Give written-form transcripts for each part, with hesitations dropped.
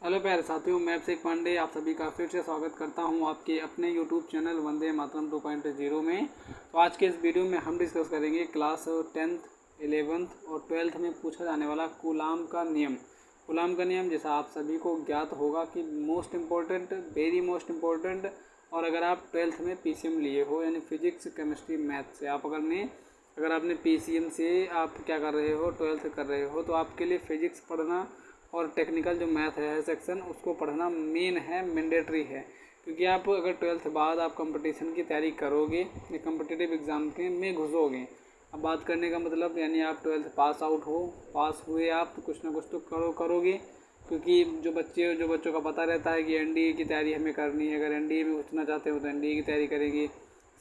Hello प्यारे साथियों, मैं अभिषेक पांडे आप सभी का फिर से स्वागत करता हूं आपके अपने यूट्यूब चैनल वंदे मातरम 2.0 में। तो आज के इस वीडियो में हम डिस्कस करेंगे क्लास 10th 11th और 12th में पूछा जाने वाला कूलाम का नियम। कूलाम का नियम जैसा आप सभी को ज्ञात होगा कि most important, very most important. और अगर आप 12th में PCM लिए हो यानी फिजिक्स केमिस्ट्री मैथ से अगर आपने PCM से आप क्या कर रहे हो, 12th कर रहे हो, तो आपके लिए फिजिक्स पढ़ना और टेक्निकल जो मैथ है सेक्शन उसको पढ़ना मेन है, मैंडेटरी है। क्योंकि आप अगर 12th बाद आप कंपटीशन की तैयारी करोगे या कम्पिटिटिव एग्ज़ाम के में घुसोगे, अब बात करने का मतलब यानी आप 12th पास आउट हो, पास हुए आप तो कुछ ना कुछ तो करोगे। क्योंकि जो बच्चों का पता रहता है कि NDA की तैयारी हमें करनी है, अगर NDA में घुसना चाहते हो तो NDA की तैयारी करेंगे,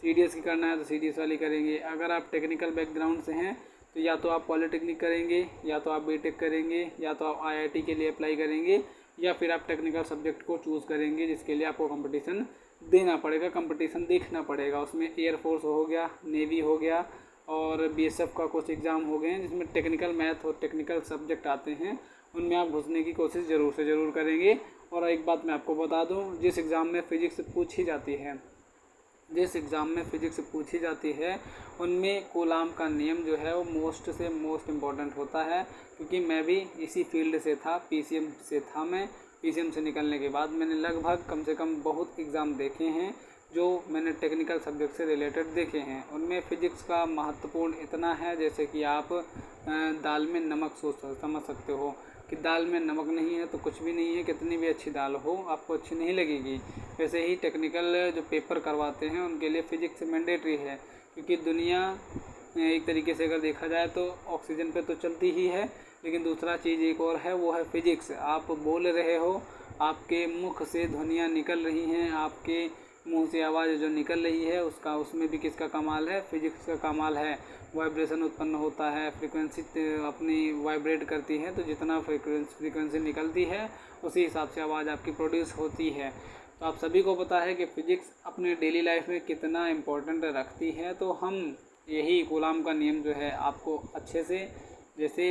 CDS की करना है तो CDS वाली करेंगे। अगर आप टेक्निकल बैकग्राउंड से हैं तो या तो आप पॉलिटेक्निक करेंगे, या तो आप BTech करेंगे, या तो आप IIT के लिए अप्लाई करेंगे, या फिर आप टेक्निकल सब्जेक्ट को चूज़ करेंगे जिसके लिए आपको कंपटीशन देना पड़ेगा, कंपटीशन देखना पड़ेगा। उसमें एयरफोर्स हो गया, नेवी हो गया और BSF का कुछ एग्ज़ाम हो गए हैं जिसमें टेक्निकल मैथ और टेक्निकल सब्जेक्ट आते हैं, उनमें आप घुसने की कोशिश ज़रूर से ज़रूर करेंगे। और एक बात मैं आपको बता दूं, जिस एग्ज़ाम में फ़िज़िक्स पूछी जाती है उनमें कूलाम का नियम जो है वो मोस्ट से मोस्ट इम्पॉर्टेंट होता है। क्योंकि मैं भी इसी फील्ड से था, PCM से था। मैं PCM से निकलने के बाद मैंने लगभग कम से कम बहुत एग्ज़ाम देखे हैं जो मैंने टेक्निकल सब्जेक्ट से रिलेटेड देखे हैं। उनमें फ़िज़िक्स का महत्वपूर्ण इतना है जैसे कि आप दाल में नमक समझ सकते हो कि दाल में नमक नहीं है तो कुछ भी नहीं है, कितनी भी अच्छी दाल हो आपको अच्छी नहीं लगेगी। वैसे ही टेक्निकल जो पेपर करवाते हैं उनके लिए फ़िज़िक्स मैंडेटरी है। क्योंकि दुनिया एक तरीके से अगर देखा जाए तो ऑक्सीजन पे तो चलती ही है, लेकिन दूसरा चीज़ एक और है, वो है फ़िज़िक्स। आप बोल रहे हो, आपके मुख से ध्वनियाँ निकल रही हैं, आपके मुंह से आवाज़ जो निकल रही है उसमें भी किसका कमाल है? फिजिक्स का कमाल है। वाइब्रेशन उत्पन्न होता है, फ्रीक्वेंसी अपनी वाइब्रेट करती है, तो जितना फ्रीक्वेंसी निकलती है उसी हिसाब से आवाज़ आपकी प्रोड्यूस होती है। तो आप सभी को पता है कि फ़िज़िक्स अपने डेली लाइफ में कितना इम्पोर्टेंट रखती है। तो हम यही कूलाम का नियम जो है आपको अच्छे से, जैसे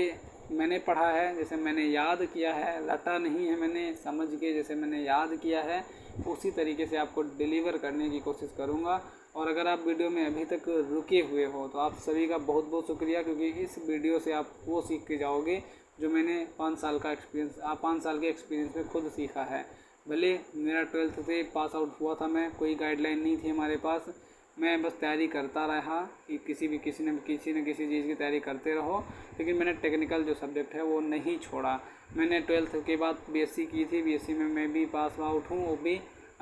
मैंने पढ़ा है, जैसे मैंने याद किया है, रटा नहीं है मैंने, समझ के जैसे मैंने याद किया है उसी तरीके से आपको डिलीवर करने की कोशिश करूँगा। और अगर आप वीडियो में अभी तक रुके हुए हो तो आप सभी का बहुत बहुत शुक्रिया, क्योंकि इस वीडियो से आप वो सीख के जाओगे जो मैंने 5 साल के एक्सपीरियंस में खुद सीखा है। भले मेरा 12th से पास आउट हुआ था मैं, कोई गाइडलाइन नहीं थी हमारे पास, मैं बस तैयारी करता रहा कि किसी न किसी चीज़ की तैयारी करते रहो। लेकिन मैंने टेक्निकल जो सब्जेक्ट है वो नहीं छोड़ा। मैंने 12th के बाद BSc की थी, BSc में मैं भी पास आउट हूँ, वो भी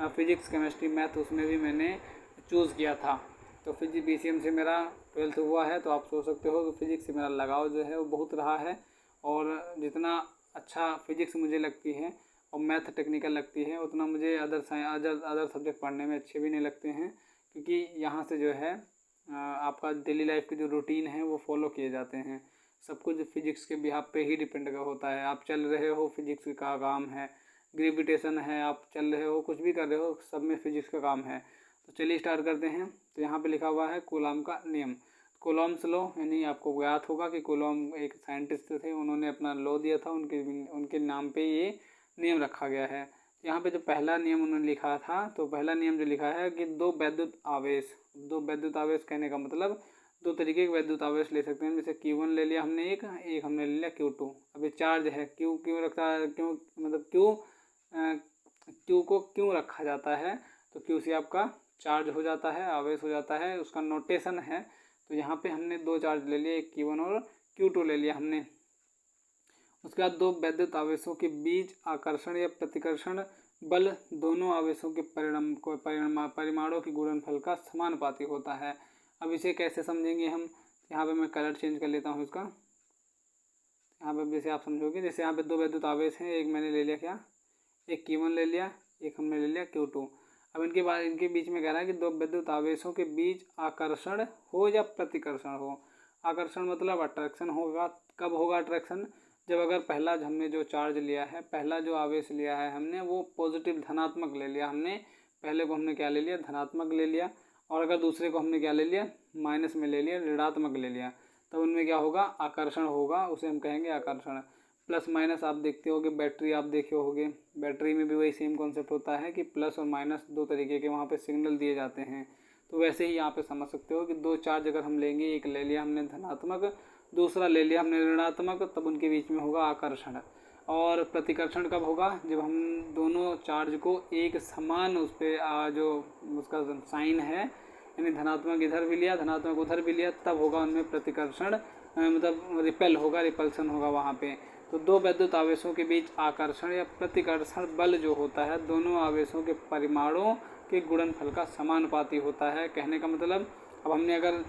फिजिक्स केमिस्ट्री मैथ, उसमें भी मैंने चूज़ किया था। तो फिजिक्स PCM से मेरा 12th हुआ है, तो आप सोच सकते हो कि फ़िज़िक्स से मेरा लगाव जो है वो बहुत रहा है। और जितना अच्छा फ़िज़िक्स मुझे लगती है और मैथ टेक्निकल लगती है, उतना मुझे अदर सब्जेक्ट पढ़ने में अच्छे भी नहीं लगते हैं। क्योंकि यहाँ से जो है आपका डेली लाइफ की जो रूटीन है वो फॉलो किए जाते हैं। सब कुछ फिजिक्स के बिहाफ पे ही डिपेंड होता है। आप चल रहे हो, फिजिक्स का काम है। ग्रेविटेशन है, आप चल रहे हो, कुछ भी कर रहे हो, सब में फिजिक्स का काम है। तो चलिए स्टार्ट करते हैं। तो यहाँ पे लिखा हुआ है कूलाम का नियम, कूलॉम्स लॉ। यानी आपको ज्ञात होगा कि कूलॉम एक साइंटिस्ट थे, उन्होंने अपना लॉ दिया था, उनके नाम पे ये नियम रखा गया है। यहाँ पे जो पहला नियम उन्होंने लिखा था, तो पहला नियम जो लिखा है कि दो वैद्युत आवेश कहने का मतलब दो तरीके के वैद्युत आवेश ले सकते हैं। जैसे Q1 ले लिया हमने, एक हमने ले लिया Q2। अब ये चार्ज है, क्यों रखता है, क्यू को क्यों रखा जाता है? तो क्यू से आपका चार्ज हो जाता है, आवेश हो जाता है, उसका नोटेशन है। तो यहाँ पे हमने दो चार्ज ले लिए, एक Q1 और Q2 ले लिया हमने। उसके बाद दो वैद्युत आवेशों के बीच आकर्षण या प्रतिकर्षण बल दोनों आवेशों के परिमाणों की गुणनफल का समानुपाती होता है। अब इसे कैसे समझेंगे हम? यहाँ पे मैं कलर चेंज कर लेता हूँ इसका। यहाँ पे जैसे आप समझोगे, जैसे यहाँ पे दो वैद्युत आवेश हैं, एक मैंने ले लिया क्या, एक Q1 ले लिया, एक हमने ले लिया Q2। अब इनके बीच में कह रहा है कि दो विद्युत आवेशों के बीच आकर्षण हो या प्रतिकर्षण हो। आकर्षण मतलब अट्रैक्शन होगा। कब होगा अट्रैक्शन? जब अगर पहला हमने जो चार्ज लिया है, पहला जो आवेश लिया है हमने, वो पॉजिटिव धनात्मक ले लिया हमने। पहले को हमने क्या ले लिया? धनात्मक ले लिया। और अगर दूसरे को हमने क्या ले लिया? माइनस में ले लिया, ऋणात्मक ले लिया। तब उनमें क्या होगा? आकर्षण होगा, उसे हम कहेंगे आकर्षण। प्लस माइनस आप देखते होगे, बैटरी आप देखे होगे, बैटरी में भी वही सेम कॉन्सेप्ट होता है कि प्लस और माइनस दो तरीके के वहाँ पे सिग्नल दिए जाते हैं। तो वैसे ही यहाँ पे समझ सकते हो कि दो चार्ज अगर हम लेंगे, एक ले लिया हमने धनात्मक, दूसरा ले लिया हमने ऋणात्मक, तब उनके बीच में होगा आकर्षण। और प्रतिकर्षण कब होगा? जब हम दोनों चार्ज को एक समान उस पर जो उसका साइन है, यानी धनात्मक इधर भी लिया, धनात्मक उधर भी लिया, तब होगा उनमें प्रतिकर्षण, मतलब रिपेल होगा, रिपल्सन होगा वहाँ पे। तो दो वैद्युत आवेशों के बीच आकर्षण या प्रतिकर्षण बल जो होता है, दोनों आवेशों के परिमाणों के गुणनफल का समानुपाती होता है। कहने का मतलब, अब हमने अगर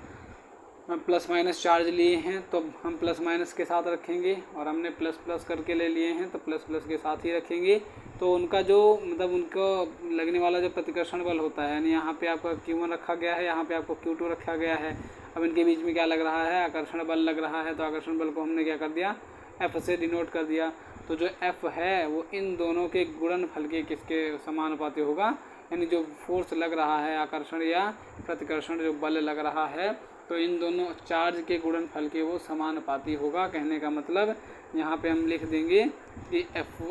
प्लस माइनस चार्ज लिए हैं तो हम प्लस माइनस के साथ रखेंगे, और हमने प्लस प्लस करके ले लिए हैं तो प्लस प्लस के साथ ही रखेंगे। तो उनका जो मतलब उनको लगने वाला जो प्रतिकर्षण बल होता है, यानी यहाँ पे आपका Q1 रखा गया है, यहाँ पे आपको Q2 रखा गया है। अब इनके बीच में क्या लग रहा है? आकर्षण बल लग रहा है। तो आकर्षण बल को हमने क्या कर दिया? F से डिनोट कर दिया। तो जो F है वो इन दोनों के गुणनफल के किसके समानुपाती होगा? यानी जो फोर्स लग रहा है, आकर्षण या प्रतिकर्षण जो बल लग रहा है, तो इन दोनों चार्ज के गुणनफल के वो समानुपाती होगा। कहने का मतलब यहाँ पे हम लिख देंगे कि F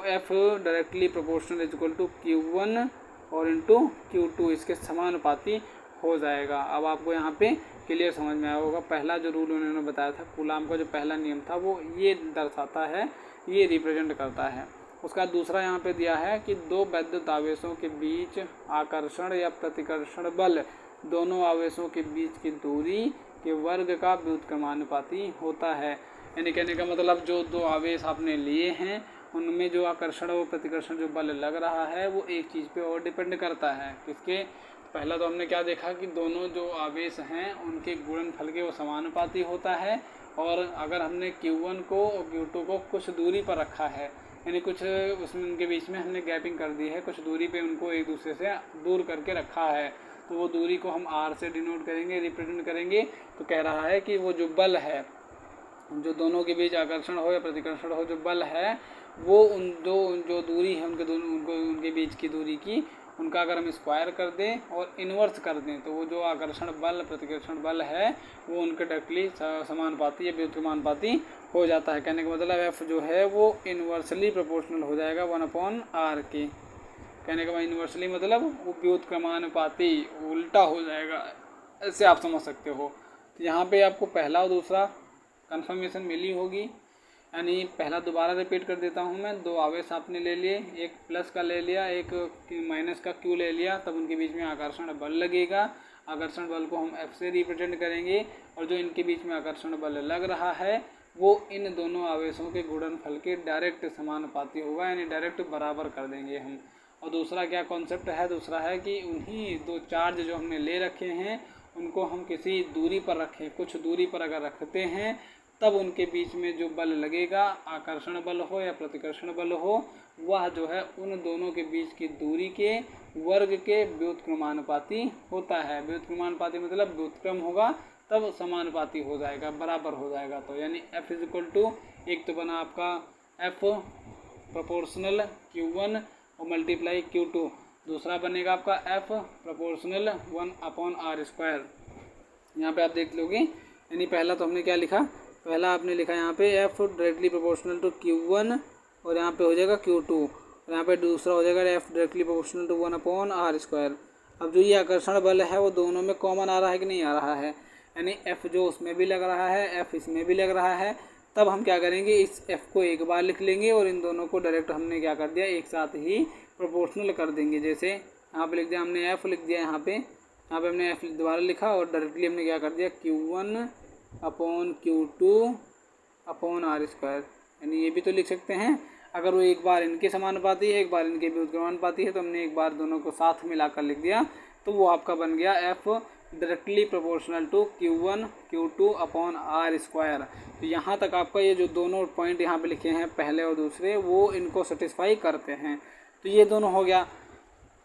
directly proportional is equal to Q1 और इंटू Q2, इसके समानुपाती हो जाएगा। अब आपको यहाँ पे क्लियर समझ में आया होगा। पहला जो रूल उन्होंने बताया था, कूलाम का जो पहला नियम था, वो ये दर्शाता है, ये रिप्रेजेंट करता है। उसका दूसरा यहाँ पे दिया है कि दो वैद्युत आवेशों के बीच आकर्षण या प्रतिकर्षण बल दोनों आवेशों के बीच की दूरी के वर्ग का व्युत्क्रमानुपाती होता है। यानी कहने का मतलब, जो दो आवेश आपने लिए हैं उनमें जो आकर्षण और प्रतिकर्षण जो बल लग रहा है वो एक चीज़ पे और डिपेंड करता है। किसके? पहला तो हमने क्या देखा कि दोनों जो आवेश हैं उनके गुणनफल के वो समानुपाती होता है। और अगर हमने Q1 को और Q2 को कुछ दूरी पर रखा है, यानी कुछ उसमें उनके बीच में हमने गैपिंग कर दी है, कुछ दूरी पे उनको एक दूसरे से दूर करके रखा है, तो वो दूरी को हम R से डिनोट करेंगे, रिप्रेजेंट करेंगे। तो कह रहा है कि वो जो बल है, जो दोनों के बीच आकर्षण हो या प्रतिकर्षण हो, जो बल है वो उन जो दूरी है उनके बीच की दूरी की, उनका अगर हम स्क्वायर कर दें और इन्वर्स कर दें, तो वो जो आकर्षण बल प्रतिकर्षण बल है वो उनके डायरेक्टली समानुपाती या व्युत्क्रमानुपाती हो जाता है। कहने का मतलब F जो है वो इन्वर्सली प्रोपोर्शनल हो जाएगा 1/R के। कहने का मतलब इन्वर्सली मतलब वो व्युत्क्रमानुपाती उल्टा हो जाएगा, ऐसे आप समझ सकते हो। तो यहाँ पे आपको पहला और दूसरा कन्फर्मेशन मिली होगी। यानी पहला दोबारा रिपीट कर देता हूँ मैं, दो आवेश आपने ले लिए, एक प्लस का ले लिया, एक माइनस का Q ले लिया, तब उनके बीच में आकर्षण बल लगेगा। आकर्षण बल को हम F से रिप्रेजेंट करेंगे, और जो इनके बीच में आकर्षण बल लग रहा है वो इन दोनों आवेशों के गुणनफल के डायरेक्ट समानुपाती होगा, यानी डायरेक्ट बराबर कर देंगे हम। और दूसरा क्या कॉन्सेप्ट है? दूसरा है कि उन्हीं दो चार्ज जो हमने ले रखे हैं उनको हम किसी दूरी पर रखें, कुछ दूरी पर अगर रखते हैं, तब उनके बीच में जो बल लगेगा, आकर्षण बल हो या प्रतिकर्षण बल हो, वह जो है उन दोनों के बीच की दूरी के वर्ग के व्युत्क्रमानुपाती होता है। व्युत्क्रमानुपाती मतलब व्युत्क्रम होगा तब समानुपाती हो जाएगा, बराबर हो जाएगा। तो यानी F इज इक्वल टू, एक तो बना आपका F प्रोपोर्शनल Q1 और मल्टीप्लाई Q2, दूसरा बनेगा आपका F प्रोपोर्शनल 1/R²। यहाँ पे आप देख लोगे, यानी पहला तो हमने क्या लिखा, पहला आपने लिखा यहाँ पे F directly proportional to Q1 और यहाँ पे हो जाएगा Q2, और यहाँ पे दूसरा हो जाएगा F directly proportional to 1/R²। अब जो ये आकर्षण बल है वो दोनों में कॉमन आ रहा है कि नहीं आ रहा है, यानी F जो उसमें भी लग रहा है, F इसमें भी लग रहा है, तब हम क्या करेंगे, इस F को एक बार लिख लेंगे और इन दोनों को डायरेक्ट हमने क्या कर दिया, एक साथ ही प्रोपोर्शनल कर देंगे। जैसे यहाँ पे लिख दिया हमने F लिख दिया, यहाँ पे हमने F दोबारा लिखा और डायरेक्टली हमने क्या कर दिया Q1/Q2/R², यानी ये भी तो लिख सकते हैं। अगर वो एक बार इनके समानुपाती है, एक बार इनके व्युत्क्रमानुपाती है, तो हमने एक बार दोनों को साथ मिलाकर लिख दिया, तो वो आपका बन गया F directly proportional to Q1/Q2/R²। तो यहाँ तक आपका ये जो दोनों पॉइंट यहाँ पे लिखे हैं पहले और दूसरे, वो इनको सेटिस्फाई करते हैं। तो ये दोनों हो गया।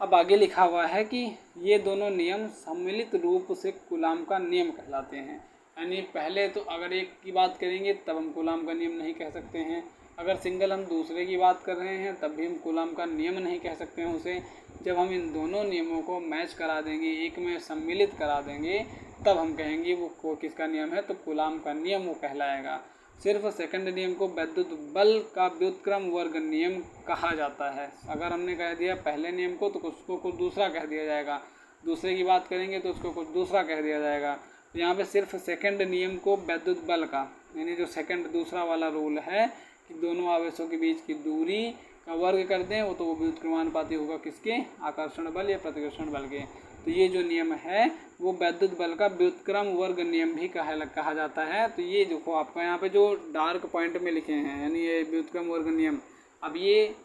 अब आगे लिखा हुआ है कि ये दोनों नियम सम्मिलित रूप से कूलाम का नियम कहलाते हैं। यानी पहले तो अगर एक की बात करेंगे तब हम कूलाम का नियम नहीं कह सकते हैं, अगर सिंगल हम दूसरे की बात कर रहे हैं तब भी हम कूलाम का नियम नहीं कह सकते हैं उसे। जब हम इन दोनों नियमों को मैच करा देंगे, एक में सम्मिलित करा देंगे, तब हम कहेंगे वो किसका नियम है, तो कूलाम का नियम वो कहलाएगा। सिर्फ सेकंड नियम को वैद्युत बल का व्युत्क्रम वर्ग नियम कहा जाता है। अगर हमने कह दिया पहले नियम को तो उसको कुछ दूसरा कह दिया जाएगा, दूसरे की बात करेंगे तो उसको कुछ दूसरा कह दिया जाएगा। तो यहाँ पे सिर्फ सेकंड नियम को वैद्युत बल का, यानी जो सेकंड दूसरा वाला रूल है कि दोनों आवेशों के बीच की दूरी का वर्ग कर दें, वो तो वो व्युत्क्रमानुपाती होगा किसके, आकर्षण बल या प्रतिकर्षण बल के। तो ये जो नियम है वो वैद्युत बल का व्युत्क्रम वर्ग नियम भी कहा जाता है। तो ये देखो आपका यहाँ पे जो डार्क पॉइंट में लिखे हैं, यानी ये व्युत्क्रम वर्ग नियम। अब ये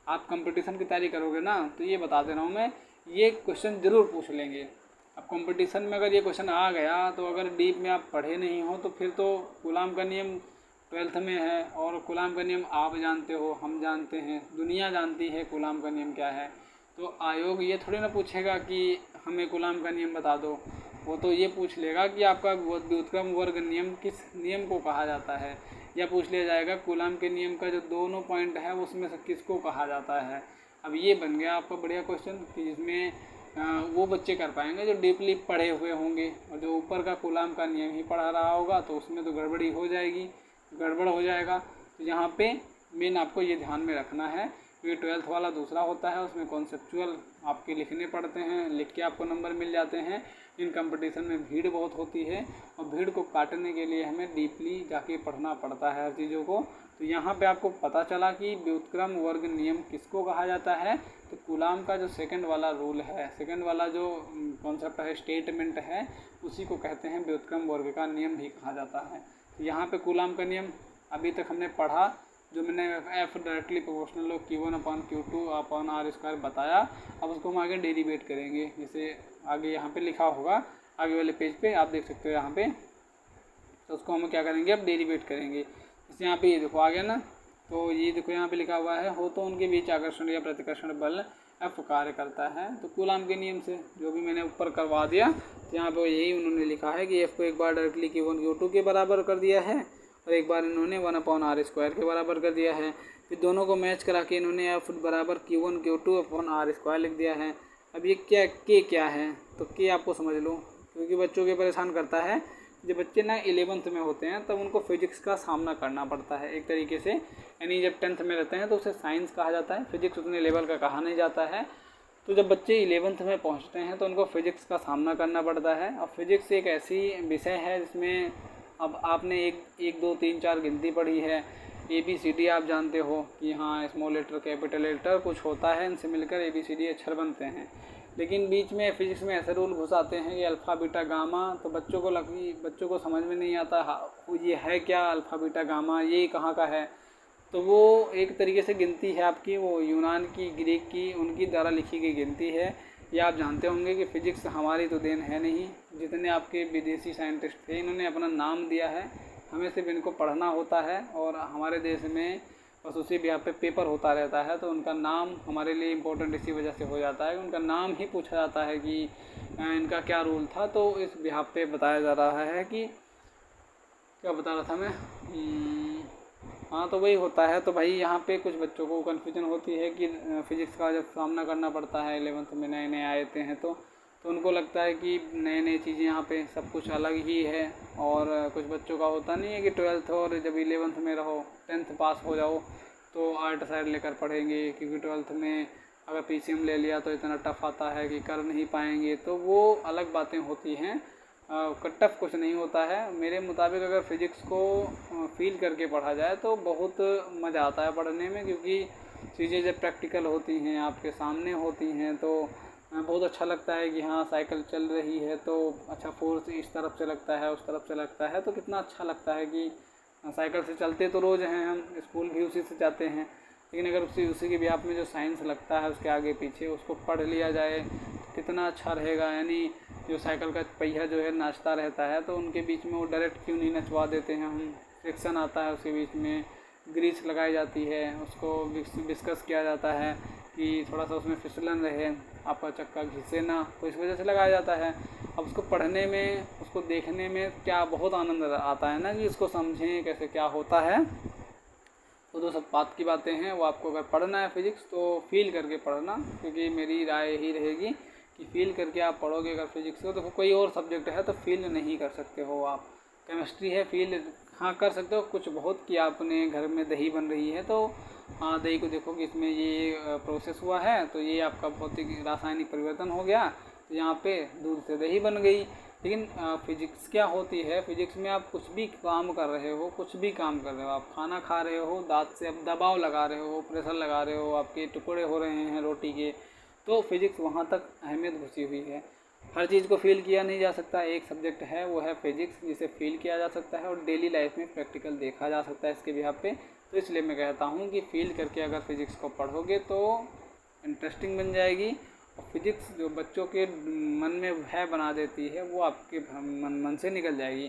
आप कंपटीशन की तैयारी करोगे ना, तो ये बता दे रहा हूँ मैं, ये क्वेश्चन ज़रूर पूछ लेंगे। अब कंपटीशन में अगर ये क्वेश्चन आ गया तो अगर डीप में आप पढ़े नहीं हो तो फिर तो कूलाम का नियम 12th में है, और कूलाम का नियम आप जानते हो, हम जानते हैं, दुनिया जानती है कूलाम का नियम क्या है। तो आयोग ये थोड़ी ना पूछेगा कि हमें कूलाम का नियम बता दो, वो तो ये पूछ लेगा कि आपका व्युत्क्रम वर्ग नियम किस नियम को कहा जाता है, या पूछ लिया जाएगा कूलाम के नियम का जो दोनों पॉइंट है उसमें से किसको कहा जाता है। अब ये बन गया आपका बढ़िया क्वेश्चन कि जिसमें वो बच्चे कर पाएंगे जो डीपली पढ़े हुए होंगे, और जो ऊपर का कूलाम का नियम ही पढ़ा रहा होगा तो उसमें तो गड़बड़ी हो जाएगी, गड़बड़ हो जाएगा। तो यहाँ पे मेन आपको ये ध्यान में रखना है कि 12th वाला दूसरा होता है, उसमें कॉन्सेप्चुअल आपके लिखने पड़ते हैं, लिख के आपको नंबर मिल जाते हैं। इन कंपटीशन में भीड़ बहुत होती है और भीड़ को काटने के लिए हमें डीपली जाके पढ़ना पड़ता है हर चीज़ों को। तो यहाँ पे आपको पता चला कि व्युत्क्रम वर्ग नियम किसको कहा जाता है। तो कूलाम का जो सेकंड वाला रूल है, सेकंड वाला जो कॉन्सेप्ट है, स्टेटमेंट है, उसी को कहते हैं व्युत्क्रम वर्ग का नियम भी कहा जाता है। तो यहाँ पे कूलाम का नियम अभी तक हमने पढ़ा, जो मैंने F directly proportional of Q1/Q2/R² बताया। अब उसको हम आगे डेरिवेट करेंगे, जैसे आगे यहाँ पे लिखा होगा, आगे वाले पेज पे आप देख सकते हो यहाँ पे। तो उसको हम क्या करेंगे, अब डेरिवेट करेंगे। जैसे यहाँ पे ये देखो आ गया ना, तो ये देखो यहाँ पे लिखा हुआ है, हो तो उनके बीच आकर्षण या प्रतिकर्षण बल F कार्य करता है। तो कूलाम के नियम से जो भी मैंने ऊपर करवा दिया, तो यहाँ पे यही उन्होंने लिखा है कि F को एक बार डायरेक्टली Q1/Q2 के बराबर कर दिया है, और एक बार इन्होंने 1/R² के बराबर कर दिया है। फिर दोनों को मैच करा के इन्होंने F बराबर Q1/Q2/R² लिख दिया है। अब ये क्या है, तो के आपको समझ लो, क्योंकि बच्चों के परेशान करता है। जब बच्चे ना 11th में होते हैं तब उनको फिजिक्स का सामना करना पड़ता है एक तरीके से, यानी जब 10th में रहते हैं तो उसे साइंस कहा जाता है, फिजिक्स उतने लेवल का कहा नहीं जाता है। तो जब बच्चे 11th में पहुंचते हैं तो उनको फिजिक्स का सामना करना पड़ता है। और फिजिक्स एक ऐसी विषय है जिसमें अब आपने 1 2 3 4 गिनती पढ़ी है, ABCD आप जानते हो कि हाँ स्मॉल लेटर कैपिटल लेटर कुछ होता है, इनसे मिलकर ABCD अक्षर बनते हैं। लेकिन बीच में फिजिक्स में ऐसे रूल घुस आते हैं कि अल्फ़ा बीटा गामा, तो बच्चों को समझ में नहीं आता ये है क्या, अल्फ़ा बीटा गामा ये कहाँ का है। तो वो एक तरीके से गिनती है आपकी, वो यूनान की, ग्रीक की, उनकी द्वारा लिखी गई गिनती है। ये आप जानते होंगे कि फ़िज़िक्स हमारी तो देन है नहीं, जितने आपके विदेशी साइंटिस्ट थे इन्होंने अपना नाम दिया है, हमें सिर्फ इनको पढ़ना होता है। और हमारे देश में बस उसी यहाँ पे पेपर होता रहता है, तो उनका नाम हमारे लिए इम्पोर्टेंट इसी वजह से हो जाता है, उनका नाम ही पूछा जाता है कि इनका क्या रूल था। तो इस बिहार पे बताया जा रहा है कि क्या बता रहा था मैं, हाँ तो वही होता है। तो भाई यहाँ पे कुछ बच्चों को कन्फ्यूजन होती है कि फ़िज़िक्स का जब सामना करना पड़ता है 11th में नए नए आए थे हैं तो उनको लगता है कि नए नई चीज़ें यहाँ पे सब कुछ अलग ही है। और कुछ बच्चों का होता नहीं है कि 12th और जब 11th में रहो, 10th पास हो जाओ तो आर्ट साइड लेकर पढ़ेंगे, क्योंकि 12th में अगर PCM ले लिया तो इतना टफ आता है कि कर नहीं पाएंगे। तो वो अलग बातें होती हैं, टफ कुछ नहीं होता है। मेरे मुताबिक अगर फ़िज़िक्स को फील करके पढ़ा जाए तो बहुत मज़ा आता है पढ़ने में, क्योंकि चीज़ें जब प्रैक्टिकल होती हैं, आपके सामने होती हैं, तो बहुत अच्छा लगता है कि हाँ साइकिल चल रही है तो अच्छा फोर्स इस तरफ से लगता है, उस तरफ से लगता है, तो कितना अच्छा लगता है कि साइकिल से चलते तो रोज़ हैं, हम स्कूल भी उसी से जाते हैं। लेकिन अगर उसी के बिहाफ में जो साइंस लगता है उसके आगे पीछे उसको पढ़ लिया जाए तो कितना अच्छा रहेगा। यानी जो साइकिल का पहिया जो है नाचता रहता है, तो उनके बीच में वो डायरेक्ट क्यों नहीं नचवा देते हैं हम, फ्रिक्शन आता है उसके बीच में, ग्रीस लगाई जाती है, उसको डिस्कस किया जाता है कि थोड़ा सा उसमें फिसलन रहे, आपका चक्का घिसे ना, तो इस वजह से लगाया जाता है। अब उसको पढ़ने में, उसको देखने में क्या बहुत आनंद आता है ना, कि इसको समझें कैसे क्या होता है। तो सब बात की बातें हैं, वो आपको अगर पढ़ना है फिज़िक्स तो फील करके पढ़ना, क्योंकि मेरी राय यही रहेगी कि फील करके आप पढ़ोगे अगर फिज़िक्स को। तो कोई और सब्जेक्ट है तो फील नहीं कर सकते हो आप, केमिस्ट्री है फील हाँ कर सकते हो कुछ बहुत कि आपने घर में दही बन रही है तो हाँ दही को देखो कि इसमें ये प्रोसेस हुआ है तो ये आपका भौतिक रासायनिक परिवर्तन हो गया, तो यहाँ पे दूध से दही बन गई। लेकिन फिजिक्स क्या होती है, फिजिक्स में आप कुछ भी काम कर रहे हो, कुछ भी काम कर रहे हो, आप खाना खा रहे हो, दांत से आप दबाव लगा रहे हो, प्रेशर लगा रहे हो, आपके टुकड़े हो रहे हैं रोटी के, तो फिजिक्स वहाँ तक अहमियत घुसी हुई है। हर चीज़ को फील किया नहीं जा सकता, एक सब्जेक्ट है वो है फिजिक्स जिसे फील किया जा सकता है और डेली लाइफ में प्रैक्टिकल देखा जा सकता है इसके बिहाफ पे। तो इसलिए मैं कहता हूँ कि फील करके अगर फिजिक्स को पढ़ोगे तो इंटरेस्टिंग बन जाएगी। और फिजिक्स जो बच्चों के मन में भय बना देती है वो आपके मन से निकल जाएगी।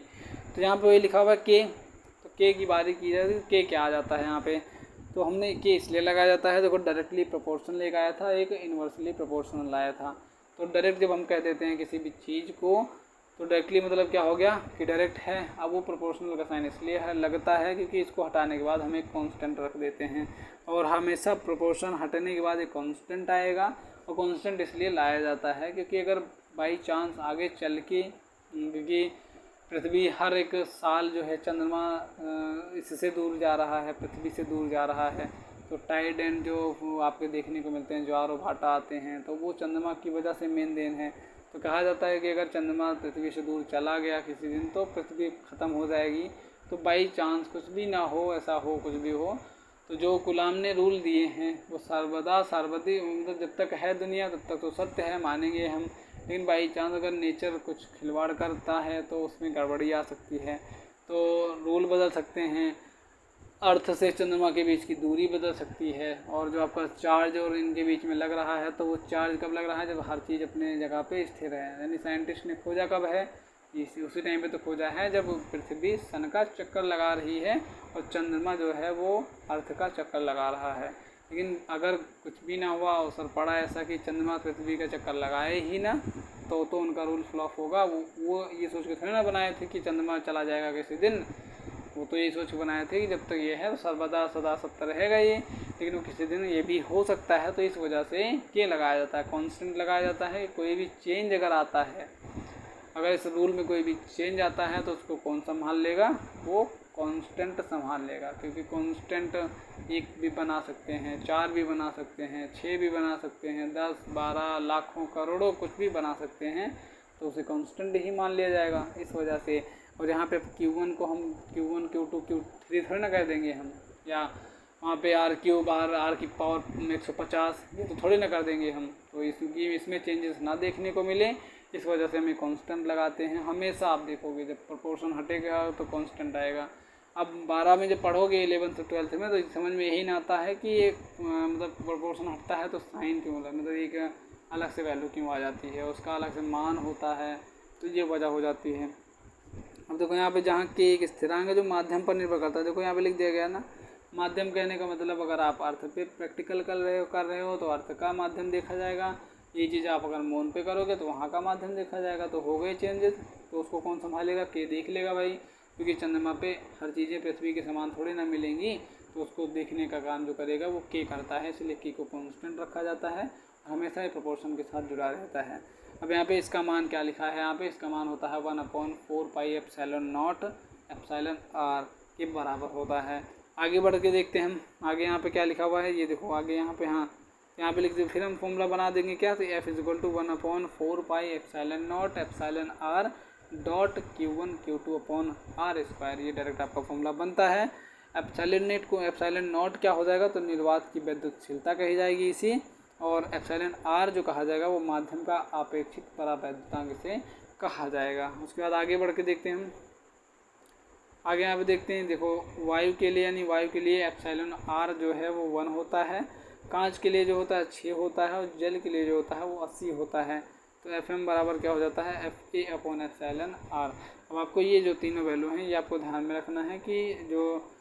तो यहाँ पे वही लिखा हुआ है के, तो के की बारी की जाए तो के क्या आ जाता है यहाँ पे, तो हमने के इसलिए लगाया जाता है, देखो डायरेक्टली प्रोपोर्शनल लेकर आया था, एक इन्वर्सली प्रोपोर्शनल लाया था। तो डायरेक्ट जब हम कह देते हैं किसी भी चीज़ को तो डायरेक्टली मतलब क्या हो गया कि डायरेक्ट है। अब वो प्रोपोर्शनल का साइन इसलिए है लगता है क्योंकि इसको हटाने के बाद हम एक कांस्टेंट रख देते हैं और हमेशा प्रोपोर्शन हटने के बाद एक कांस्टेंट आएगा। और कांस्टेंट इसलिए लाया जाता है क्योंकि अगर बाई चांस आगे चल के, क्योंकि पृथ्वी हर एक साल जो है चंद्रमा इससे दूर जा रहा है, पृथ्वी से दूर जा रहा है, तो टाइड एंड जो आपके देखने को मिलते हैं ज्वार और भाटा आते हैं तो वो चंद्रमा की वजह से मेन देन है। तो कहा जाता है कि अगर चंद्रमा पृथ्वी से दूर चला गया किसी दिन तो पृथ्वी ख़त्म हो जाएगी। तो बाई चांस कुछ भी ना हो, ऐसा हो कुछ भी हो, तो जो गुलाम ने रूल दिए हैं वो सर्वदा सर्वदी मतलब जब तक है दुनिया तब तक तो सत्य है, मानेंगे हम। लेकिन बाई चांस अगर नेचर कुछ खिलवाड़ करता है तो उसमें गड़बड़ी आ सकती है, तो रूल बदल सकते हैं, अर्थ से चंद्रमा के बीच की दूरी बदल सकती है, और जो आपका चार्ज और इनके बीच में लग रहा है तो वो चार्ज कब लग रहा है जब हर चीज़ अपने जगह पे स्थिर है। यानी साइंटिस्ट ने खोजा कब है, उसी टाइम पे तो खोजा है जब पृथ्वी सन का चक्कर लगा रही है और चंद्रमा जो है वो अर्थ का चक्कर लगा रहा है। लेकिन अगर कुछ भी ना हुआ, अवसर पड़ा ऐसा कि चंद्रमा पृथ्वी का चक्कर लगाए ही ना, तो उनका रूल फ्लॉप होगा। वो ये सोच के थोड़ी ना बनाए थे कि चंद्रमा चला जाएगा किसी दिन, वो तो यही सोच के बनाए थे कि जब तक ये है सर्वदा सदा सत्य रहेगा ये, लेकिन वो किसी दिन ये भी हो सकता है। तो इस वजह से ये लगाया जाता है, कांस्टेंट लगाया जाता है। कोई भी चेंज अगर आता है, अगर इस रूल में कोई भी चेंज आता है तो उसको कौन संभाल लेगा, वो कांस्टेंट संभाल लेगा। क्योंकि कांस्टेंट एक भी बना सकते हैं, 4 भी बना सकते हैं, 6 भी बना सकते हैं, 10, 12, लाखों करोड़ों कुछ भी बना सकते हैं, तो उसे कांस्टेंट ही मान लिया जाएगा इस वजह से। और यहाँ पे Q1 को हम Q1 Q2 Q3 थोड़ी ना कह देंगे हम, या वहाँ पे R³ R की पावर 150 ये तो थोड़ी ना कर देंगे हम। तो इसमें चेंजेस ना देखने को मिले इस वजह से हमें कांस्टेंट लगाते हैं। हमेशा आप देखोगे जब प्रोपोर्शन हटेगा तो कांस्टेंट आएगा। अब 12 में जब पढ़ोगे 11th 12th में तो समझ में यही ना आता है कि ये मतलब प्रोपोर्शन हटता है तो साइन क्यों मतलब एक अलग से वैल्यू क्यों आ जाती है, उसका अलग से मान होता है, तो ये वजह हो जाती है। अब देखो यहाँ पे जहाँ के एक स्थिरांक है जो माध्यम पर निर्भर करता है, देखो यहाँ पे लिख दिया गया ना, माध्यम कहने का मतलब अगर आप अर्थ पे प्रैक्टिकल कर रहे हो तो अर्थ का माध्यम देखा जाएगा। ये चीज़ आप अगर मून पे करोगे तो वहाँ का माध्यम देखा जाएगा। तो हो गए चेंजेस, तो उसको कौन संभालेगा, के देख लेगा भाई, क्योंकि चंद्रमा पे हर चीज़ें पृथ्वी के समान थोड़ी ना मिलेंगी, तो उसको देखने का काम जो करेगा वो के करता है, इसलिए के को कांस्टेंट रखा जाता है, हमेशा ही प्रोपोर्शन के साथ जुड़ा रहता है। अब यहाँ पे इसका मान क्या लिखा है, यहाँ पे इसका मान होता है 1/4 पाई एप्सिलॉन r के बराबर होता है। आगे बढ़ के देखते हैं हम, आगे यहाँ पे क्या लिखा हुआ है, ये देखो आगे यहाँ पे, हाँ यहाँ पे लिख दे, फिर हम फॉर्मूला बना देंगे क्या, तो F = 1/4 pi epsilon r dot Q1 Q2/r², ये डायरेक्ट आपका फॉर्मूला बनता है। एप्सिलॉन नॉट क्या हो जाएगा, तो निर्वात की वैद्युतशीलता कही जाएगी इसी, और एप्सिलॉन r जो कहा जाएगा वो माध्यम का आपेक्षिक परावैद्युतांक से कहा जाएगा। उसके बाद आगे बढ़ के देखते हैं हम, आगे यहाँ पे देखते हैं, देखो वायु के लिए, यानी वायु के लिए एप्सिलॉन r जो है वो 1 होता है, कांच के लिए जो होता है 6 होता है, और जल के लिए जो होता है वो 80 होता है। तो Fm बराबर क्या हो जाता है, FA/एप्सिलॉन r। अब आपको ये जो तीनों वैल्यू हैं ये आपको ध्यान में रखना है कि जो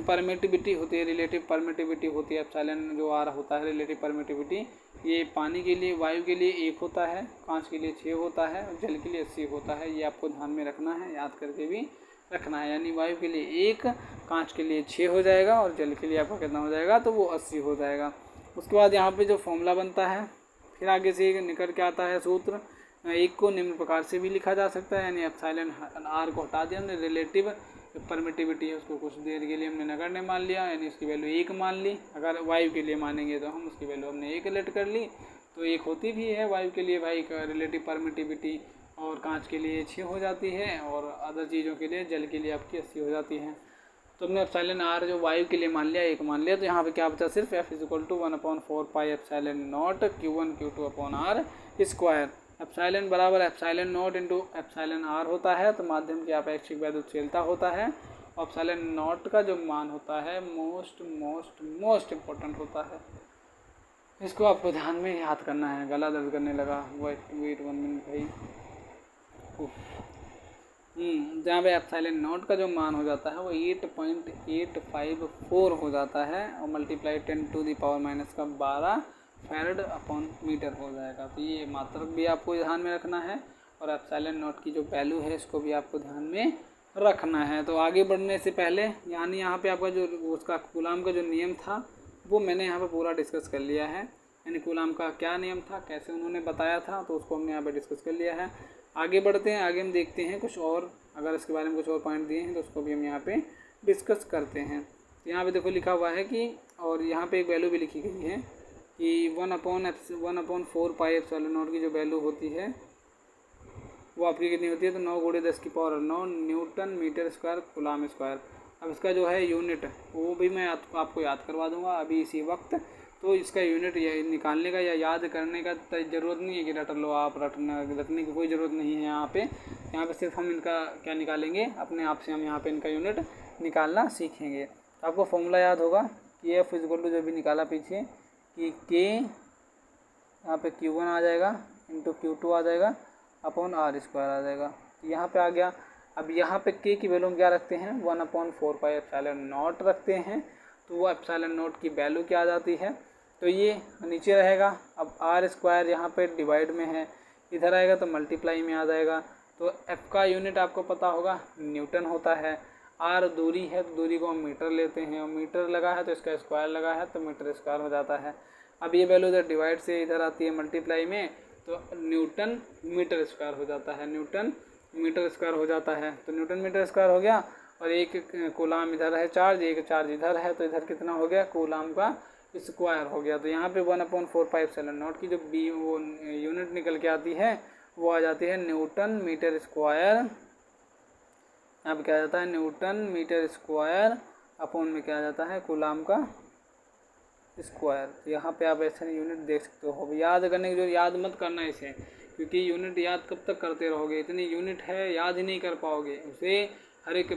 परमिटिविटी होती है, रिलेटिव परमिटिविटी होती है, एप्सिलॉन जो r होता है रिलेटिव परमिटिविटी, ये पानी के लिए, वायु के लिए 1 होता है, कांच के लिए 6 होता है, और जल के लिए 80 होता है। ये आपको ध्यान में रखना है, याद करके भी रखना है। यानी वायु के लिए 1, कांच के लिए 6 हो जाएगा, और जल के लिए आपका कितना हो जाएगा, तो वो 80 हो जाएगा। उसके बाद यहाँ पे जो फॉर्मूला बनता है, फिर आगे से निकल के आता है सूत्र, एक को निम्न प्रकार से भी लिखा जा सकता है, यानी एप्सिलॉन आर को हटा दिया हमने, रिलेटिव परमिटिविटी है उसको कुछ देर के लिए हमने नगण्य मान लिया, यानी उसकी वैल्यू 1 मान ली। अगर वायु के लिए मानेंगे तो हम उसकी वैल्यू हमने 1 लेट कर ली, तो 1 होती भी है वायु के लिए भाई का रिलेटिव परमिटिविटी, और कांच के लिए 6 हो जाती है, और अदर चीज़ों के लिए जल के लिए आपकी 80 हो जाती है। तो हमने एप्सिलॉन आर जो वायु के लिए मान लिया 1 मान लिया, तो यहाँ पे क्या बचा सिर्फ F = 1/4 pi epsilon not Q1 Q2 upon R square. Epsilon बराबर epsilon not into epsilon R होता है, तो माध्यम की अपेक्षिक वैद्युतशीलता होता है। एप्सिलॉन नॉट का जो मान होता है मोस्ट इम्पोर्टेंट होता है, इसको आपको ध्यान में याद करना है। गला दर्द करने लगा, वेट 1 मिनट भाई। जहाँ पे एप्सिलॉन नॉट का जो मान हो जाता है वो 8.854 हो जाता है, और मल्टीप्लाई 10⁻⁻12 फैरड अपॉन मीटर हो जाएगा। तो ये मात्रक भी आपको ध्यान में रखना है, और एप्सिलॉन नॉट की जो वैल्यू है इसको भी आपको ध्यान में रखना है। तो आगे बढ़ने से पहले यानी यहाँ पे आपका जो उसका कूलाम का जो नियम था वो मैंने यहाँ पे पूरा डिस्कस कर लिया है, यानी कूलाम का क्या नियम था, कैसे उन्होंने बताया था, तो उसको हमने यहाँ पे डिस्कस कर लिया है। आगे बढ़ते हैं, आगे हम देखते हैं कुछ और, अगर इसके बारे में कुछ और पॉइंट दिए हैं तो उसको भी हम यहाँ पे डिस्कस करते हैं। यहाँ पे देखो लिखा हुआ है कि, और यहाँ पे एक वैल्यू भी लिखी गई है कि 1/4 पाई एप्सिलॉन नॉट की जो वैल्यू होती है वो आपकी कितनी होती है, तो 9 × 10⁻9 newton metre square coulomb square. अब इसका जो है यूनिट वो भी मैं आपको याद करवा दूंगा अभी इसी वक्त, तो इसका यूनिट निकालने का या याद करने का ज़रूरत नहीं है कि रट लो आप, रटने की कोई ज़रूरत नहीं है। यहाँ पे सिर्फ हम इनका क्या निकालेंगे, अपने आप से हम यहाँ पे इनका यूनिट निकालना सीखेंगे। तो आपको फॉर्मूला याद होगा कि F = जो भी निकाला पीछे कि K यहाँ पे Q1 आ जाएगा इंटू Q2 आ जाएगा अपॉन R स्क्वायर आ जाएगा। यहाँ पे आ गया। अब यहाँ पे K की वैल्यू हम क्या रखते हैं, 1/4 पाई एप्सिलॉन नॉट रखते हैं, तो वो एप्सिलॉन नॉट की वैल्यू क्या आ जाती है, तो ये नीचे रहेगा। अब R स्क्वायर यहाँ पे डिवाइड में है, इधर आएगा तो मल्टीप्लाई में आ जाएगा। तो F का यूनिट आपको पता होगा न्यूटन होता है, R दूरी है तो दूरी को हम मीटर लेते हैं, और मीटर लगा है तो इसका स्क्वायर लगा है तो मीटर स्क्वायर हो जाता है। अब ये वैल्यू इधर डिवाइड से इधर आती है मल्टीप्लाई में, तो न्यूटन मीटर स्क्वायर हो जाता है, न्यूटन मीटर स्क्वायर हो जाता है। तो न्यूटन मीटर स्क्वायर हो गया, और एक कूलाम इधर है चार्ज, एक चार्ज इधर है, तो इधर कितना हो गया, कूलाम का स्क्वायर हो गया। तो यहाँ पे 1/4 पाई एप्सिलॉन नॉट की जो बी वो यूनिट निकल के आती है वो आ जाती है न्यूटन मीटर स्क्वायर। यहाँ पे क्या आ जाता है, न्यूटन मीटर स्क्वायर अपॉन में क्या आ जाता है, कूलाम का स्क्वायर। यहाँ पे आप ऐसे यूनिट देख सकते हो। याद करने की जो, याद मत करना इसे, क्योंकि यूनिट याद कब तक करते रहोगे, इतनी यूनिट है याद ही नहीं कर पाओगे उसे। हर एक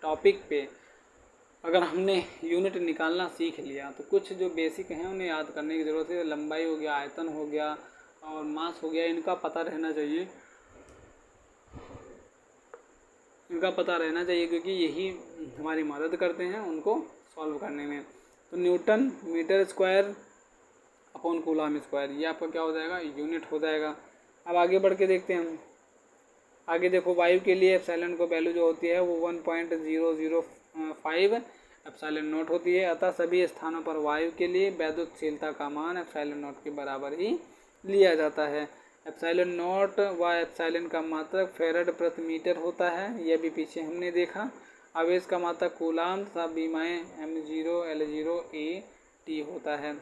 टॉपिक पे अगर हमने यूनिट निकालना सीख लिया तो कुछ जो बेसिक हैं उन्हें याद करने की ज़रूरत है। लंबाई हो गया, आयतन हो गया और मास हो गया, इनका पता रहना चाहिए, क्योंकि यही हमारी मदद करते हैं उनको सॉल्व करने में। तो newton metre square upon coulomb square, ये आपका क्या हो जाएगा, यूनिट हो जाएगा। अब आगे बढ़ के देखते हैं हम। आगे देखो, वायु के लिए एप्सिलॉन को वैल्यू जो होती है वो 1.005 एप्सिलॉन नॉट होती है। अतः सभी स्थानों पर वायु के लिए वैद्युतशीलता का मान एप्सिलॉन नॉट के बराबर ही लिया जाता है। एप्सिलॉन नॉट व एप्सिलॉन का मात्रक फैरड प्रति मीटर होता है, यह भी पीछे हमने देखा। आवेश का मात्रक कूलाम तथा बीमाएँ m0 L0 AT होता है।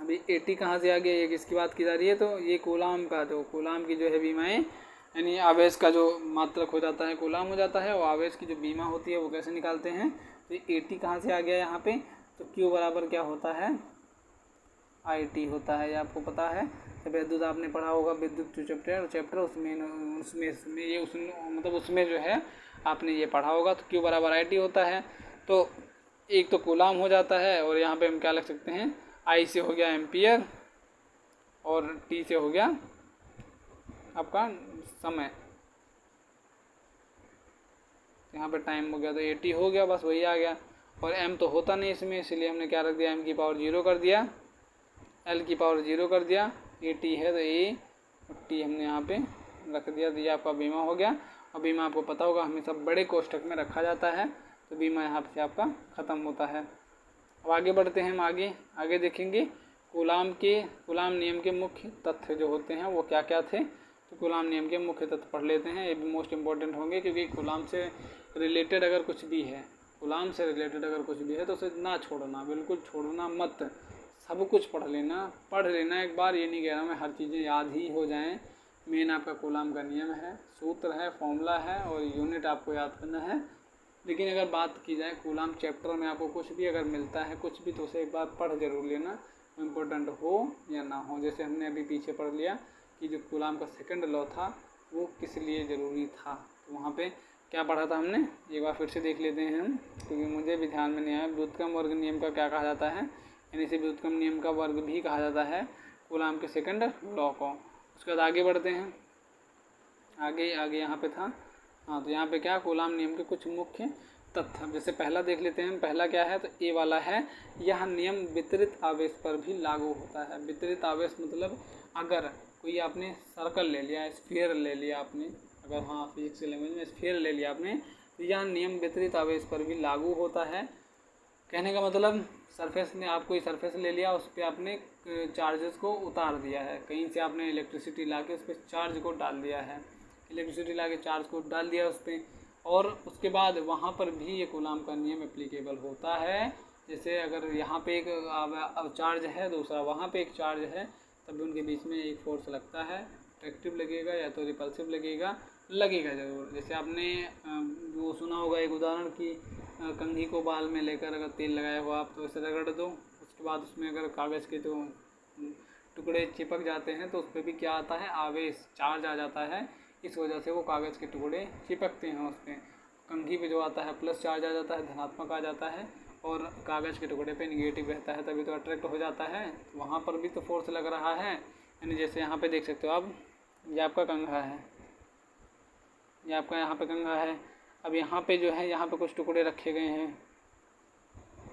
अभी AT कहाँ से आ गया, ये किसकी बात की जा रही है, तो ये कूलाम की जो है बीमाएँ, यानी आवेश का जो मात्रक हो जाता है कूलाम हो जाता है, और आवेश की जो बीमा होती है वो कैसे निकालते हैं। तो AT कहाँ से आ गया यहाँ पे, तो Q बराबर क्या होता है, IT होता है, ये आपको पता है। तो विद्युत आपने पढ़ा होगा, विद्युत जो चैप्टर उसमें जो है आपने ये पढ़ा होगा। तो Q बराबर IT होता है। तो एक तो कूलाम हो जाता है, और यहाँ पे हम क्या लग सकते हैं, I से हो गया एम्पियर और T से हो गया आपका समय, यहाँ पे टाइम हो गया, तो AT हो गया, बस वही आ गया। और M तो होता नहीं इसमें, इसलिए हमने क्या रख दिया, M की पावर 0 कर दिया, L की पावर 0 कर दिया, AT है तो A और T हमने यहाँ पे रख दिया। तो ये आपका बीमा हो गया। और बीमा आपको पता होगा हमेशा बड़े कोष्ठक में रखा जाता है, तो बीमा यहाँ से आपका ख़त्म होता है। अब आगे बढ़ते हैं, हम आगे देखेंगे कूलाम नियम के मुख्य तथ्य जो होते हैं वो क्या क्या थे। तो कूलाम नियम के मुख्य तथ्य पढ़ लेते हैं, ये भी मोस्ट इम्पॉर्टेंट होंगे, क्योंकि कूलाम से रिलेटेड अगर कुछ भी है तो उसे ना छोड़ना, बिल्कुल छोड़ना मत, सब कुछ पढ़ लेना एक बार। ये नहीं कह रहा मैं हर चीज़ें याद ही हो जाएं। मेन आपका कूलाम का नियम है, सूत्र है, फॉर्मूला है और यूनिट आपको याद करना है। लेकिन अगर बात की जाए कूलाम चैप्टर में आपको कुछ भी अगर मिलता है कुछ भी, तो उसे एक बार पढ़ जरूर लेना, इम्पोर्टेंट हो या ना हो। जैसे हमने अभी पीछे पढ़ लिया कि जो कूलाम का सेकंड लॉ था वो किस लिए ज़रूरी था, तो वहाँ पे क्या पढ़ा था हमने, एक बार फिर से देख लेते हैं हम, क्योंकि मुझे भी ध्यान में नहीं आया। व्युत्क्रम वर्ग नियम का क्या कहा जाता है, यानी इसे व्युत्क्रम नियम का वर्ग भी कहा जाता है कूलाम के सेकंड लॉ को। उसके बाद आगे बढ़ते हैं, आगे यहाँ पे था, हाँ तो यहाँ पे क्या, कूलाम नियम के कुछ मुख्य तथ्य। जैसे पहला देख लेते हैं, पहला क्या है, तो ए वाला है, यह नियम वितरित आवेश पर भी लागू होता है। वितरित आवेश मतलब अगर कोई आपने सर्कल ले लिया, स्फीयर ले लिया आपने, अगर हाँ फिजिक्स के लैंग्वेज में स्फीयर ले लिया आपने, तो यह नियम वितरित आवेश पर भी लागू होता है। कहने का मतलब सरफेस ने, आप कोई सरफेस ले लिया, उस पर आपने चार्जेस को उतार दिया है, कहीं से आपने इलेक्ट्रिसिटी ला के उस पर चार्ज को डाल दिया है, इलेक्ट्रिसिटी ला के चार्ज को डाल दिया उस पर, और उसके बाद वहाँ पर भी ये कूलाम का नियम एप्लीकेबल होता है। जैसे अगर यहाँ पे एक चार्ज है, दूसरा वहाँ पे एक चार्ज है, तब भी उनके बीच में एक फोर्स लगता है, अट्रैक्टिव लगेगा या तो रिपल्सिव लगेगा ज़रूर। जैसे आपने वो सुना होगा एक उदाहरण कि कंघी को बाल में लेकर अगर तेल लगाया हुआ आप, तो इसे रगड़ दो, उसके बाद उसमें अगर कागज़ के जो टुकड़े चिपक जाते हैं तो उस पर भी क्या आता है, आवेश, चार्ज आ जाता है, इस वजह से वो कागज़ के टुकड़े चिपकते हैं उस पर। कंघी पे जो आता है प्लस चार्ज आ जाता है, धनात्मक आ जाता है, और कागज़ के टुकड़े पे निगेटिव रहता है, तभी तो अट्रैक्ट हो जाता है। वहाँ पर भी तो फोर्स लग रहा है, यानी जैसे यहाँ पे देख सकते हो आप, ये आपका कंघा है, ये आपका यहाँ पे कंघा है। अब यहाँ पे जो है, यहाँ पे कुछ टुकड़े रखे गए हैं,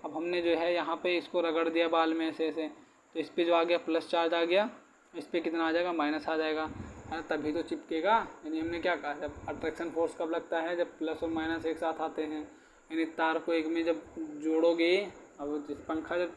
अब हमने जो है यहाँ पे इसको रगड़ दिया बाल में ऐसे, तो इस पर जो आ गया प्लस चार्ज आ गया, इस पर कितना आ जाएगा, माइनस आ जाएगा, है तभी तो चिपकेगा। यानी हमने क्या कहा, जब अट्रैक्शन फोर्स कब लगता है, जब प्लस और माइनस एक साथ आते हैं, यानी तार को एक में जब जोड़ोगे, अब जैसे पंखा, जब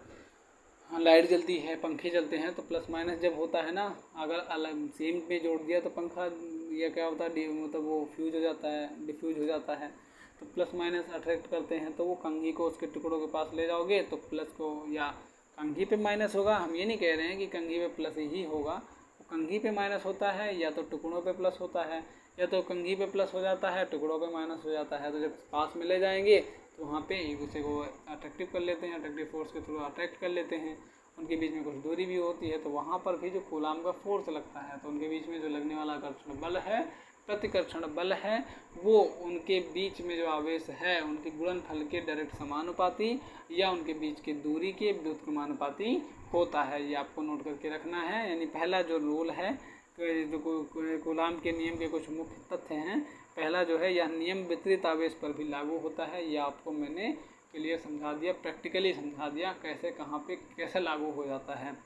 लाइट जलती है, पंखे चलते हैं, तो प्लस माइनस जब होता है ना, अगर अलग सेम में जोड़ दिया तो पंखा या क्या होता है, मतलब वो फ्यूज हो जाता है, डिफ्यूज हो जाता है, तो प्लस माइनस अट्रैक्ट करते हैं, तो वो कंघी को उसके टुकड़ों के पास ले जाओगे तो प्लस को, या कंघी पे माइनस होगा, हम ये नहीं कह रहे हैं कि कंघी पे प्लस ही होगा, कंघी पे माइनस होता है या तो टुकड़ों पे प्लस होता है, या तो कंघी पे प्लस हो जाता है, टुकड़ों पे माइनस हो जाता है। तो जब पास में ले जाएंगे तो वहाँ पे एक दूसरे को अट्रैक्टिव कर लेते हैं, अट्रैक्टिव फोर्स के थ्रू अट्रैक्ट कर लेते हैं, उनके बीच में कुछ दूरी भी होती है, तो वहाँ पर भी जो कूलाम का फोर्स लगता है, तो उनके बीच में जो लगने वाला आकर्षण बल है, प्रतिकर्षण बल है, वो उनके बीच में जो आवेश है उनके गुणनफल के डायरेक्ट समानुपाती या उनके बीच की दूरी के व्युत्क्रमानुपाती होता है। ये आपको नोट करके रखना है। यानी पहला जो रूल है, जो कूलाम के नियम के कुछ मुख्य तथ्य हैं, पहला जो है, यह नियम वितरित आवेश पर भी लागू होता है। यह आपको मैंने क्लियर समझा दिया, प्रैक्टिकली समझा दिया कैसे, कहाँ पे कैसे लागू हो जाता है।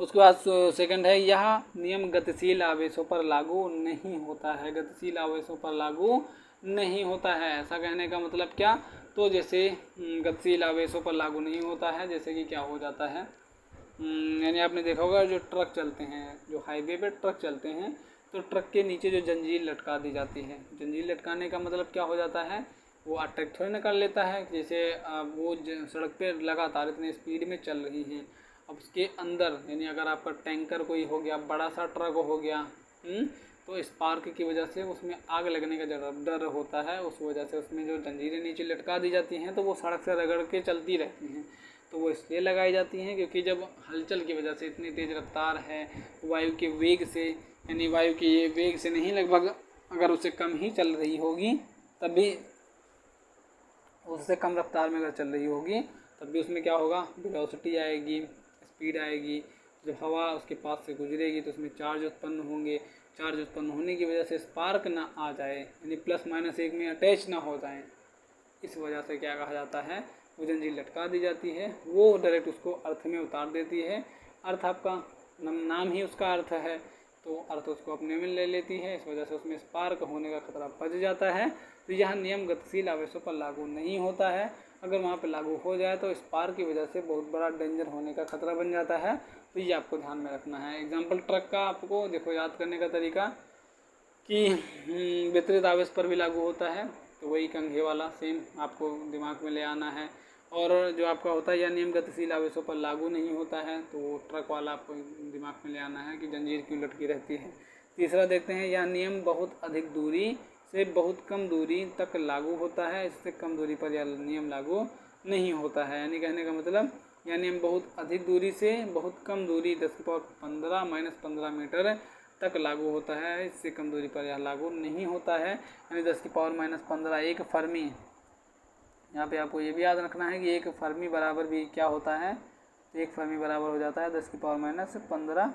उसके बाद सेकंड है, यह नियम गतिशील आवेशों पर लागू नहीं होता है। गतिशील आवेशों पर लागू नहीं होता है, ऐसा कहने का मतलब क्या, तो जैसे गतिशील आवेशों पर लागू नहीं होता है, जैसे कि क्या हो जाता है, यानी आपने देखा होगा जो ट्रक चलते हैं, जो हाईवे पे ट्रक चलते हैं, तो ट्रक के नीचे जो जंजीर लटका दी जाती है, जंजीर लटकाने का मतलब क्या हो जाता है, वो अट्रैक्ट थोड़ी ना कर लेता है। जैसे वो सड़क पे लगातार इतने स्पीड में चल रही हैं, अब उसके अंदर, यानी अगर आपका टैंकर कोई हो गया, बड़ा सा ट्रक हो गया, तो स्पार्क की वजह से उसमें आग लगने का डर होता है, उस वजह से उसमें जो जंजीरें नीचे लटका दी जाती हैं, तो वो सड़क से रगड़ के चलती रहती हैं। तो वो इसलिए लगाई जाती हैं क्योंकि जब हलचल की वजह से, इतनी तेज़ रफ्तार है वायु के वेग से, यानी वायु के ये वेग से नहीं, लगभग अगर उससे कम ही चल रही होगी, तब भी उससे कम रफ्तार में अगर चल रही होगी, तब भी उसमें क्या होगा, वेलोसिटी आएगी, स्पीड आएगी। जब हवा उसके पास से गुजरेगी तो उसमें चार्ज उत्पन्न होंगे, चार्ज उत्पन्न होने की वजह से स्पार्क ना आ जाए, यानी प्लस माइनस एक में अटैच ना हो जाए, इस वजह से क्या कहा जाता है, वो जंजीर लटका दी जाती है, वो डायरेक्ट उसको अर्थ में उतार देती है। अर्थ आपका नाम ही उसका अर्थ है, तो अर्थ उसको अपने में ले लेती है, इस वजह से उसमें स्पार्क होने का खतरा बच जाता है। तो यह नियम गतिशील आवेशों पर लागू नहीं होता है। अगर वहाँ पे लागू हो जाए तो स्पार्क की वजह से बहुत बड़ा डेंजर होने का खतरा बन जाता है। तो ये आपको ध्यान में रखना है। एग्जाम्पल ट्रक का आपको देखो याद करने का तरीका कि वितरित आवेश पर भी लागू होता है, तो वही कंघे वाला सेम आपको दिमाग में ले आना है। और जो आपका होता है यह नियम गतिशील आवेशों पर लागू नहीं होता है, तो वो ट्रक वाला आपको दिमाग में ले आना है कि जंजीर क्यों लटकी रहती है। तीसरा देखते हैं, यह नियम बहुत अधिक दूरी से बहुत कम दूरी तक लागू होता है, इससे कम दूरी पर यह नियम लागू नहीं होता है। यानी कहने का मतलब यह नियम बहुत अधिक दूरी से बहुत कम दूरी 10⁻15 - 15 तक लागू होता है, इससे कम दूरी पर यह लागू नहीं होता है। यानी 10⁻15 एक फर्मी, यहाँ पे आपको ये भी याद रखना है कि एक फर्मी बराबर भी क्या होता है, तो एक फर्मी बराबर हो जाता है 10⁻15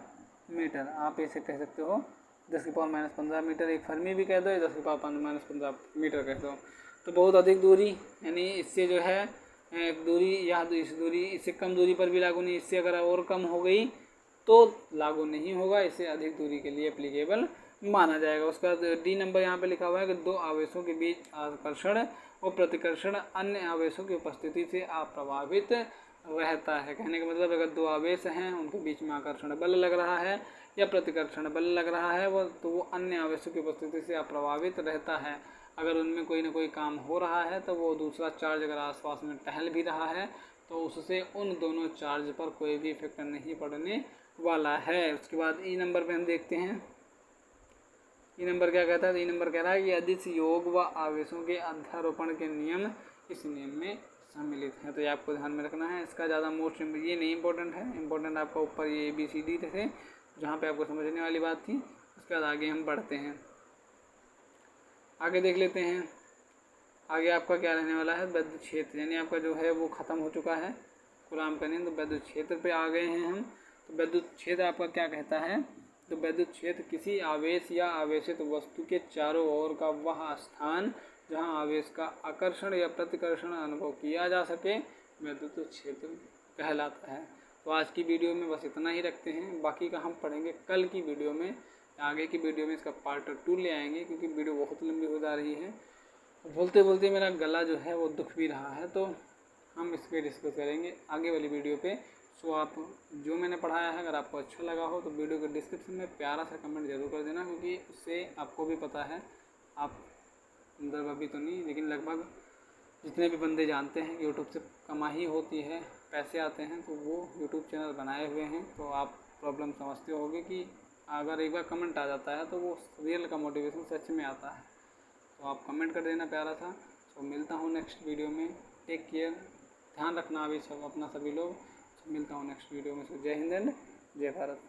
मीटर। आप ऐसे कह सकते हो 10⁻15 मीटर एक फर्मी भी कह दो, 10⁻15 मीटर कह दो। तो बहुत अधिक दूरी यानी इससे जो है दूरी या इस दूरी इससे कम दूरी पर भी लागू नहीं, इससे अगर और कम हो गई तो लागू नहीं होगा, इसे अधिक दूरी के लिए एप्लीकेबल माना जाएगा। उसका डी नंबर यहाँ पे लिखा हुआ है कि दो आवेशों के बीच आकर्षण और प्रतिकर्षण अन्य आवेशों की उपस्थिति से अप्रभावित रहता है। कहने का मतलब अगर दो आवेश हैं उनके बीच में आकर्षण बल लग रहा है या प्रतिकर्षण बल लग रहा है तो वो अन्य आवेशों की उपस्थिति से अप्रभावित रहता है। अगर उनमें कोई ना कोई काम हो रहा है तो वो दूसरा चार्ज अगर आसपास में टहल भी रहा है तो उससे उन दोनों चार्ज पर कोई भी इफेक्ट नहीं पड़ने वाला है। उसके बाद ई नंबर पे हम देखते हैं, ई नंबर क्या कहता है। ई नंबर कह रहा है कि अदिश योग व आवेशों के अध्यारोपण के नियम इस नियम में सम्मिलित हैं। तो ये आपको ध्यान में रखना है। इसका ज़्यादा मोस्ट ये नहीं इंपॉर्टेंट है, इंपॉर्टेंट आपका ऊपर ये ABCD थे जहाँ पे आपको समझने वाली बात थी। उसके बाद आगे हम बढ़ते हैं, आगे देख लेते हैं। आगे आपका क्या रहने वाला है, विद्युत क्षेत्र, यानी आपका जो है वो ख़त्म हो चुका है कूलाम का नियम, तो विद्युत क्षेत्र पे आ गए हैं हम। तो विद्युत क्षेत्र आपका क्या कहता है, तो विद्युत क्षेत्र किसी आवेश या आवेशित वस्तु के चारों ओर का वह स्थान जहां आवेश का आकर्षण या प्रतिकर्षण अनुभव किया जा सके विद्युत क्षेत्र कहलाता है। तो आज की वीडियो में बस इतना ही रखते हैं, बाकी का हम पढ़ेंगे कल की वीडियो में। आगे की वीडियो में इसका पार्ट 2 ले आएंगे क्योंकि वीडियो बहुत लंबी हो जा रही है। बोलते बोलते मेरा गला जो है वो दुख भी रहा है, तो हम इस पर डिस्कस करेंगे आगे वाली वीडियो पे। सो आप जो मैंने पढ़ाया है अगर आपको अच्छा लगा हो तो वीडियो के डिस्क्रिप्शन में प्यारा सा कमेंट जरूर कर देना, क्योंकि उससे आपको भी पता है, आप अंदर अभी तो नहीं लेकिन लगभग जितने भी बंदे जानते हैं यूट्यूब से कमाई होती है, पैसे आते हैं, तो वो यूट्यूब चैनल बनाए हुए हैं। तो आप प्रॉब्लम समझते होगे कि अगर एक बार कमेंट आ जाता है तो वो रियल का मोटिवेशन सच में आता है। तो आप कमेंट कर देना प्यारा था। तो मिलता हूँ नेक्स्ट वीडियो में, टेक केयर, ध्यान रखना अभी सब अपना सभी लोग। मिलता हूँ नेक्स्ट वीडियो में। जय हिंद एंड जय भारत।